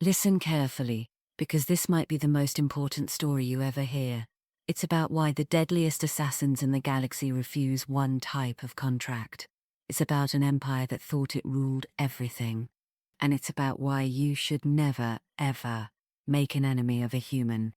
Listen carefully, because this might be the most important story you ever hear. It's about why the deadliest assassins in the galaxy refuse one type of contract. It's about an empire that thought it ruled everything. And it's about why you should never, ever make an enemy of a human.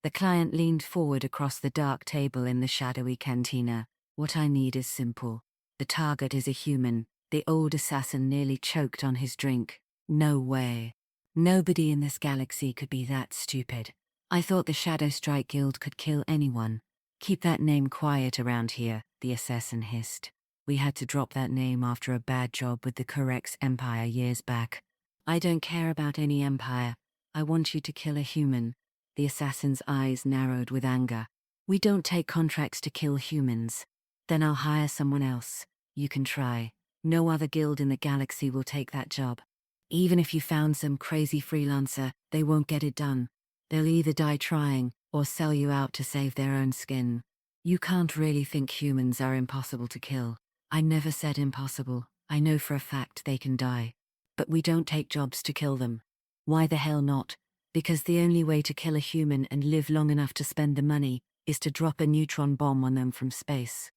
The client leaned forward across the dark table in the shadowy cantina. What I need is simple. The target is a human. The old assassin nearly choked on his drink. No way. Nobody in this galaxy could be that stupid. I thought the Shadow Strike Guild could kill anyone. Keep that name quiet around here, the assassin hissed. We had to drop that name after a bad job with the Correx Empire years back. I don't care about any empire. I want you to kill a human. The assassin's eyes narrowed with anger. We don't take contracts to kill humans. Then I'll hire someone else. You can try. No other guild in the galaxy will take that job. Even if you found some crazy freelancer, they won't get it done. They'll either die trying, or sell you out to save their own skin. You can't really think humans are impossible to kill. I never said impossible. I know for a fact they can die. But we don't take jobs to kill them. Why the hell not? Because the only way to kill a human and live long enough to spend the money is to drop a neutron bomb on them from space.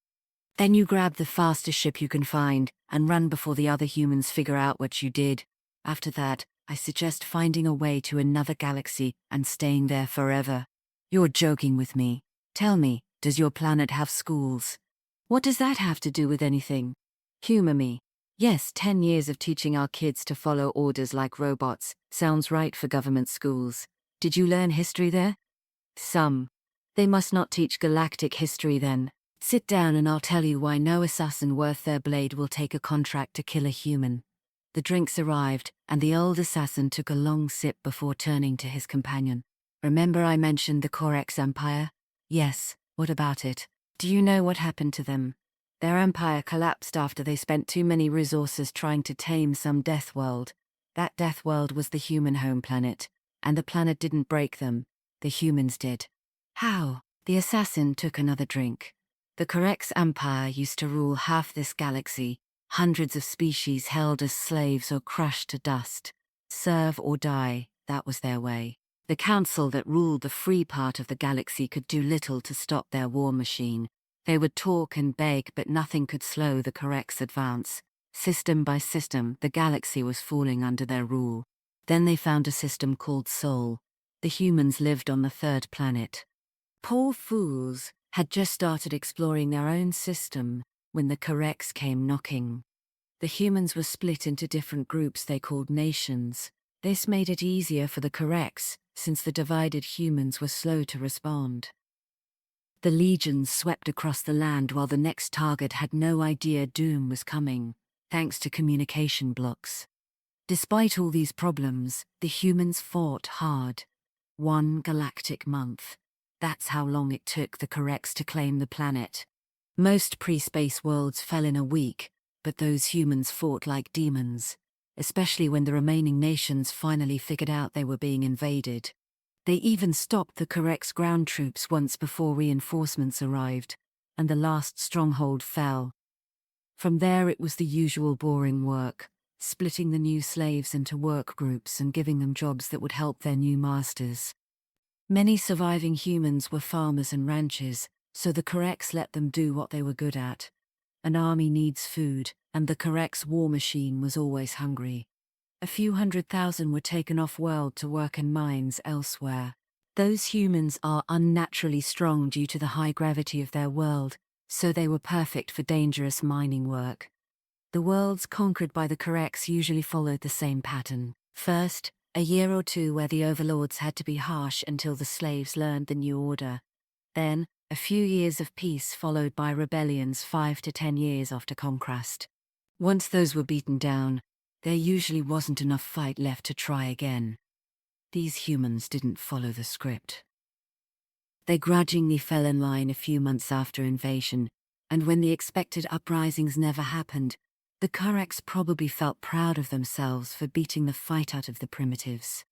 Then you grab the fastest ship you can find and run before the other humans figure out what you did. After that, I suggest finding a way to another galaxy and staying there forever. You're joking with me. Tell me, does your planet have schools? What does that have to do with anything? Humor me. Yes, 10 years of teaching our kids to follow orders like robots sounds right for government schools. Did you learn history there? Some. They must not teach galactic history then. Sit down and I'll tell you why no assassin worth their blade will take a contract to kill a human. The drinks arrived, and the old assassin took a long sip before turning to his companion. Remember I mentioned the Correx Empire? Yes, what about it? Do you know what happened to them? Their empire collapsed after they spent too many resources trying to tame some death world. That death world was the human home planet, and the planet didn't break them. The humans did. How? The assassin took another drink. The Correx Empire used to rule half this galaxy. Hundreds of species held as slaves or crushed to dust. Serve or die, that was their way. The council that ruled the free part of the galaxy could do little to stop their war machine. They would talk and beg, but nothing could slow the Correx advance. System by system, the galaxy was falling under their rule. Then they found a system called Sol. The humans lived on the third planet. Poor fools had just started exploring their own system when the Correx came knocking. The humans were split into different groups they called nations. This made it easier for the Correx, since the divided humans were slow to respond. The legions swept across the land while the next target had no idea doom was coming, thanks to communication blocks. Despite all these problems, the humans fought hard. 1 galactic month. That's how long it took the Correx to claim the planet. Most pre-space worlds fell in a week, but those humans fought like demons, especially when the remaining nations finally figured out they were being invaded. They even stopped the Correx ground troops once before reinforcements arrived, and the last stronghold fell. From there it was the usual boring work, splitting the new slaves into work groups and giving them jobs that would help their new masters. Many surviving humans were farmers and ranchers, so the Correx let them do what they were good at. An army needs food, and the Correx war machine was always hungry. A few 100,000 were taken off-world to work in mines elsewhere. Those humans are unnaturally strong due to the high gravity of their world, so they were perfect for dangerous mining work. The worlds conquered by the Correx usually followed the same pattern. First, a year or two where the overlords had to be harsh until the slaves learned the new order. Then, a few years of peace followed by rebellions 5 to 10 years after conquest. Once those were beaten down, there usually wasn't enough fight left to try again. These humans didn't follow the script. They grudgingly fell in line a few months after invasion, and when the expected uprisings never happened, the Correx probably felt proud of themselves for beating the fight out of the primitives.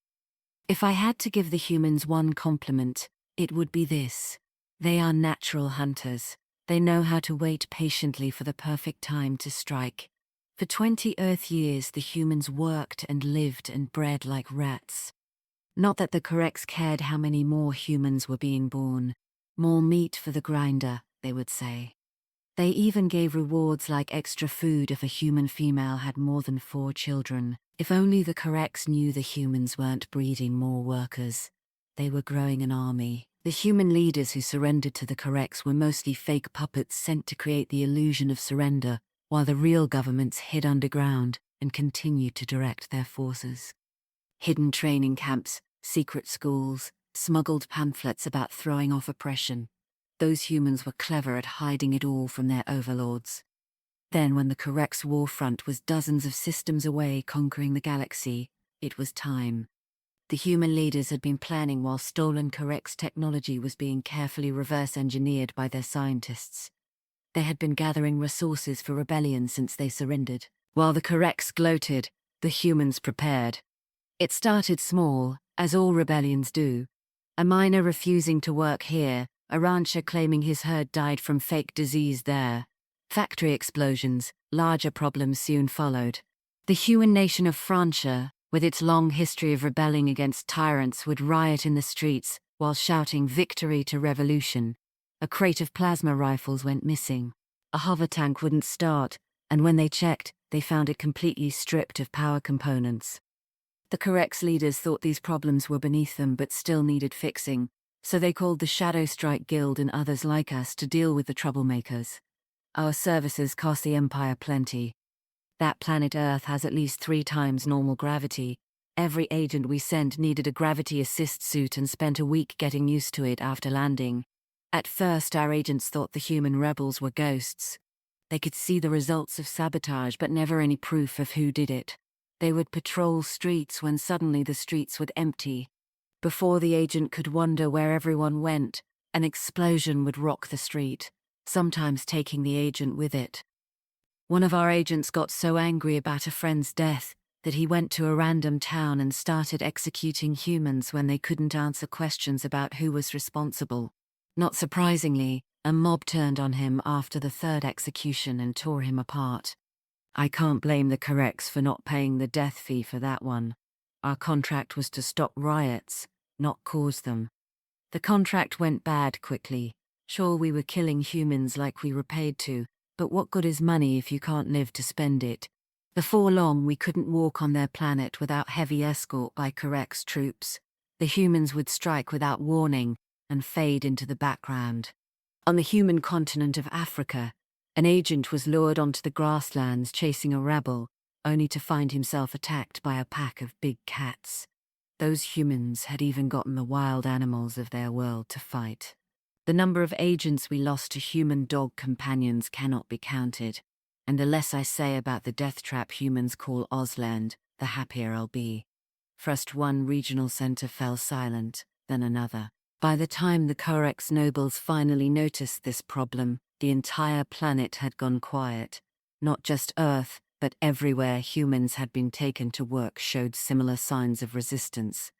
If I had to give the humans one compliment, it would be this. They are natural hunters. They know how to wait patiently for the perfect time to strike. For 20 Earth years, the humans worked and lived and bred like rats. Not that the Corrects cared how many more humans were being born. More meat for the grinder, they would say. They even gave rewards like extra food if a human female had more than 4 children. If only the Corrects knew the humans weren't breeding more workers. They were growing an army. The human leaders who surrendered to the Corrects were mostly fake puppets sent to create the illusion of surrender, while the real governments hid underground and continued to direct their forces. Hidden training camps, secret schools, smuggled pamphlets about throwing off oppression. Those humans were clever at hiding it all from their overlords. Then, when the Corrects war front was dozens of systems away conquering the galaxy, it was time. The human leaders had been planning while stolen Corrects technology was being carefully reverse-engineered by their scientists. They had been gathering resources for rebellion since they surrendered. While the Corrects gloated, the humans prepared. It started small, as all rebellions do. A miner refusing to work here, a rancher claiming his herd died from fake disease there. Factory explosions, larger problems soon followed. The human nation of Francia, with its long history of rebelling against tyrants, would riot in the streets while shouting victory to revolution. A crate of plasma rifles went missing. A hover tank wouldn't start, and when they checked, they found it completely stripped of power components. The Corrects leaders thought these problems were beneath them but still needed fixing, so they called the Shadow Strike Guild and others like us to deal with the troublemakers. Our services cost the Empire plenty. That planet Earth has at least 3 times normal gravity. Every agent we sent needed a gravity assist suit and spent a week getting used to it after landing. At first, our agents thought the human rebels were ghosts. They could see the results of sabotage but never any proof of who did it. They would patrol streets when suddenly the streets would empty. Before the agent could wonder where everyone went, an explosion would rock the street, sometimes taking the agent with it. One of our agents got so angry about a friend's death that he went to a random town and started executing humans when they couldn't answer questions about who was responsible. Not surprisingly, a mob turned on him after the 3rd execution and tore him apart. I can't blame the Corrects for not paying the death fee for that one. Our contract was to stop riots, not cause them. The contract went bad quickly. Sure, we were killing humans like we were paid to, but what good is money if you can't live to spend it? Before long, we couldn't walk on their planet without heavy escort by Corrects troops. The humans would strike without warning and fade into the background. On the human continent of Africa, an agent was lured onto the grasslands chasing a rebel, only to find himself attacked by a pack of big cats. Those humans had even gotten the wild animals of their world to fight. The number of agents we lost to human dog companions cannot be counted, and the less I say about the death trap humans call Ozland, the happier I'll be. First one regional center fell silent, then another. By the time the Corrects nobles finally noticed this problem, the entire planet had gone quiet. Not just Earth, but everywhere humans had been taken to work showed similar signs of resistance.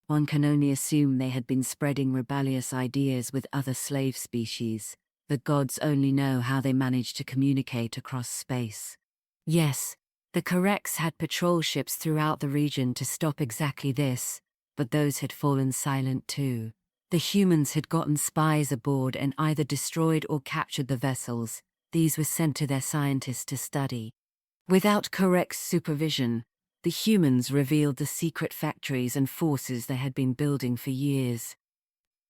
One can only assume they had been spreading rebellious ideas with other slave species. The gods only know how they managed to communicate across space. Yes, the Corrects had patrol ships throughout the region to stop exactly this, but those had fallen silent too. The humans had gotten spies aboard and either destroyed or captured the vessels. These were sent to their scientists to study. Without Corrects supervision, the humans revealed the secret factories and forces they had been building for years.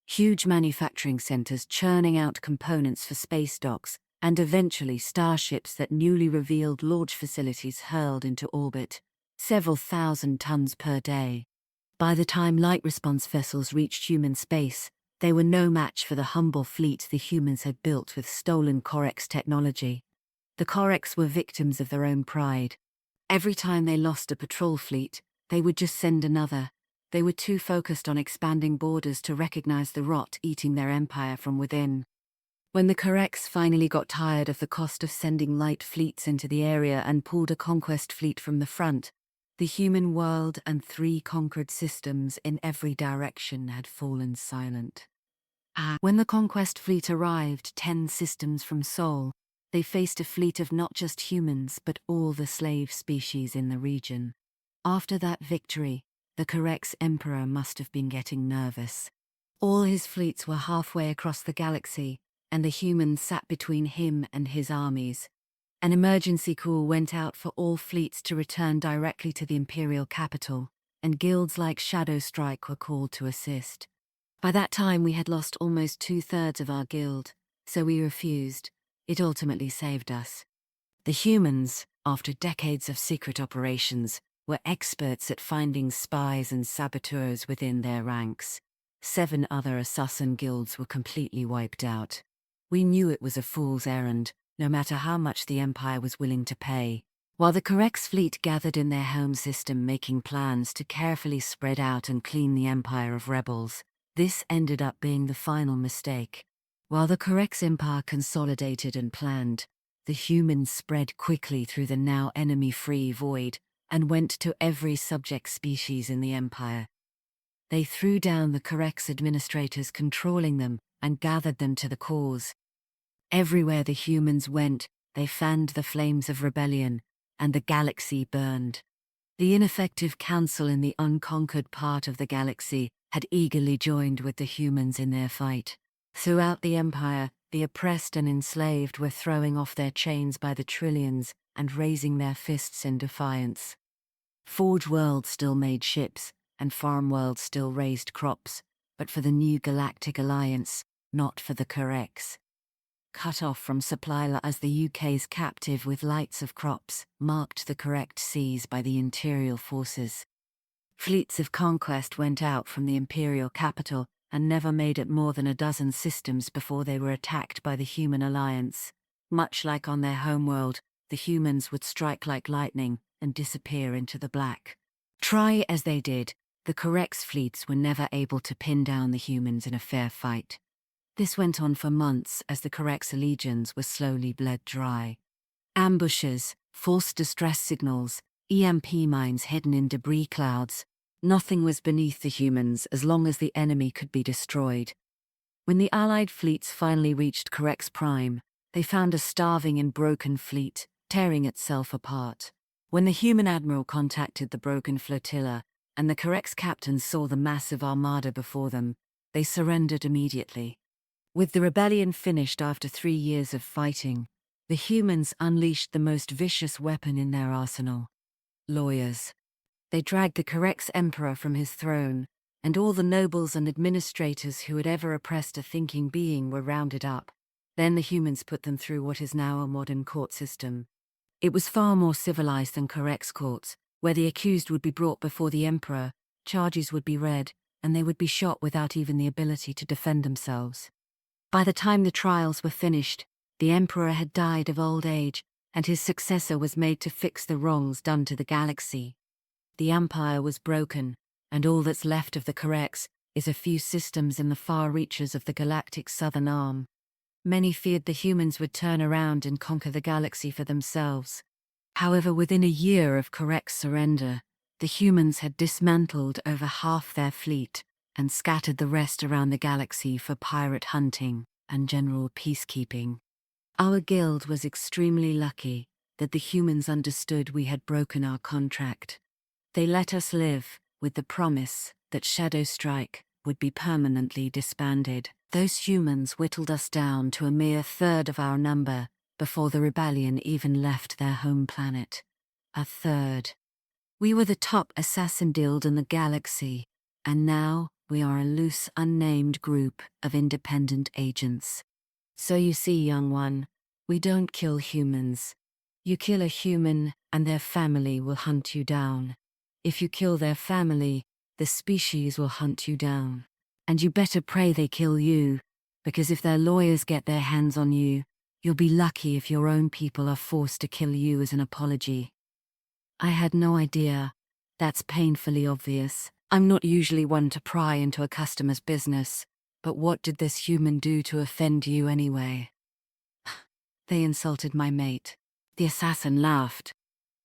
Huge manufacturing centers churning out components for space docks, and eventually starships that newly revealed launch facilities hurled into orbit, several thousand tons per day. By the time light response vessels reached human space, they were no match for the humble fleet the humans had built with stolen Corrects technology. The Corrects were victims of their own pride. Every time they lost a patrol fleet, they would just send another. They were too focused on expanding borders to recognize the rot eating their empire from within. When the Corrects finally got tired of the cost of sending light fleets into the area and pulled a conquest fleet from the front, the human world and 3 conquered systems in every direction had fallen silent. When the conquest fleet arrived 10 systems from Sol, they faced a fleet of not just humans but all the slave species in the region. After that victory, The Correct's emperor must have been getting nervous. All his fleets were halfway across the galaxy, and the humans sat between him and his armies. An emergency call went out for all fleets to return directly to the imperial capital, and guilds like Shadow Strike were called to assist. By that time we had lost almost 2/3 of our guild, so we refused. It ultimately saved us. The humans, after decades of secret operations, were experts at finding spies and saboteurs within their ranks. 7 other assassin guilds were completely wiped out. We knew it was a fool's errand, no matter how much the Empire was willing to pay. While the Correct's fleet gathered in their home system making plans to carefully spread out and clean the Empire of rebels, this ended up being the final mistake. While the Correct's empire consolidated and planned, the humans spread quickly through the now enemy-free void and went to every subject species in the Empire. They threw down the Correct's administrators controlling them and gathered them to the cause. Everywhere the humans went, they fanned the flames of rebellion, and the galaxy burned. The ineffective council in the unconquered part of the galaxy had eagerly joined with the humans in their fight. Throughout the Empire, the oppressed and enslaved were throwing off their chains by the trillions and raising their fists in defiance. Forge World still made ships, and Farm World still raised crops, but for the new Galactic Alliance, not for the Corrects. Cut off from supply as the UK's captive with lights of crops, marked the Correct seas by the Imperial forces. Fleets of conquest went out from the Imperial capital and never made it more than a dozen systems before they were attacked by the Human Alliance. Much like on their homeworld, the humans would strike like lightning and disappear into the black. Try as they did, the Correct's fleets were never able to pin down the humans in a fair fight. This went on for months as the Correct's legions were slowly bled dry. Ambushes, false distress signals, EMP mines hidden in debris clouds. Nothing was beneath the humans as long as the enemy could be destroyed. When the Allied fleets finally reached Correct's prime, they found a starving and broken fleet, tearing itself apart. When the human admiral contacted the broken flotilla, and the Correct's captains saw the massive armada before them, they surrendered immediately. With the rebellion finished after 3 years of fighting, the humans unleashed the most vicious weapon in their arsenal: lawyers. They dragged the Correct's emperor from his throne, and all the nobles and administrators who had ever oppressed a thinking being were rounded up. Then the humans put them through what is now a modern court system. It was far more civilized than Correct's courts, where the accused would be brought before the emperor, charges would be read, and they would be shot without even the ability to defend themselves. By the time the trials were finished, the emperor had died of old age, and his successor was made to fix the wrongs done to the galaxy. The empire was broken, and all that's left of the Corrects is a few systems in the far reaches of the galactic southern arm. Many feared the humans would turn around and conquer the galaxy for themselves. However, within a year of Correct's surrender, the humans had dismantled over half their fleet and scattered the rest around the galaxy for pirate hunting and general peacekeeping. Our guild was extremely lucky that the humans understood we had broken our contract. They let us live with the promise that Shadow Strike would be permanently disbanded. Those humans whittled us down to a mere third of our number before the rebellion even left their home planet. A third. We were the top assassin guild in the galaxy, and now we are a loose, unnamed group of independent agents. So you see, young one, we don't kill humans. You kill a human, and their family will hunt you down. If you kill their family, the species will hunt you down. And you better pray they kill you, because if their lawyers get their hands on you, you'll be lucky if your own people are forced to kill you as an apology. I had no idea. That's painfully obvious. I'm not usually one to pry into a customer's business, but what did this human do to offend you anyway? They insulted my mate. The assassin laughed.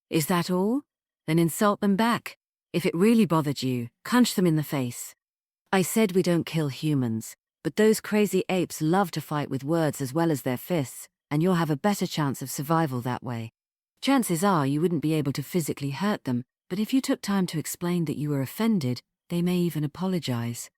Is that all? Then insult them back. If it really bothered you, punch them in the face. I said we don't kill humans, but those crazy apes love to fight with words as well as their fists, and you'll have a better chance of survival that way. Chances are you wouldn't be able to physically hurt them, But if you took time to explain that you were offended, they may even apologize.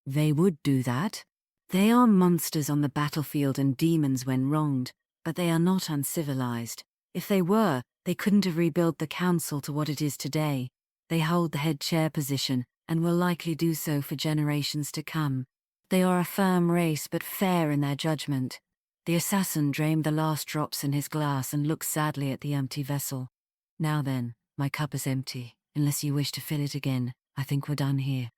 They would do that. They are monsters on the battlefield and demons when wronged, but they are not uncivilized. If they were, they couldn't have rebuilt the council to what it is today. They hold the head chair position, and will likely do so for generations to come. They are a firm race but fair in their judgment. The assassin drained the last drops in his glass and looked sadly at the empty vessel. Now then, my cup is empty. Unless you wish to fill it again, I think we're done here.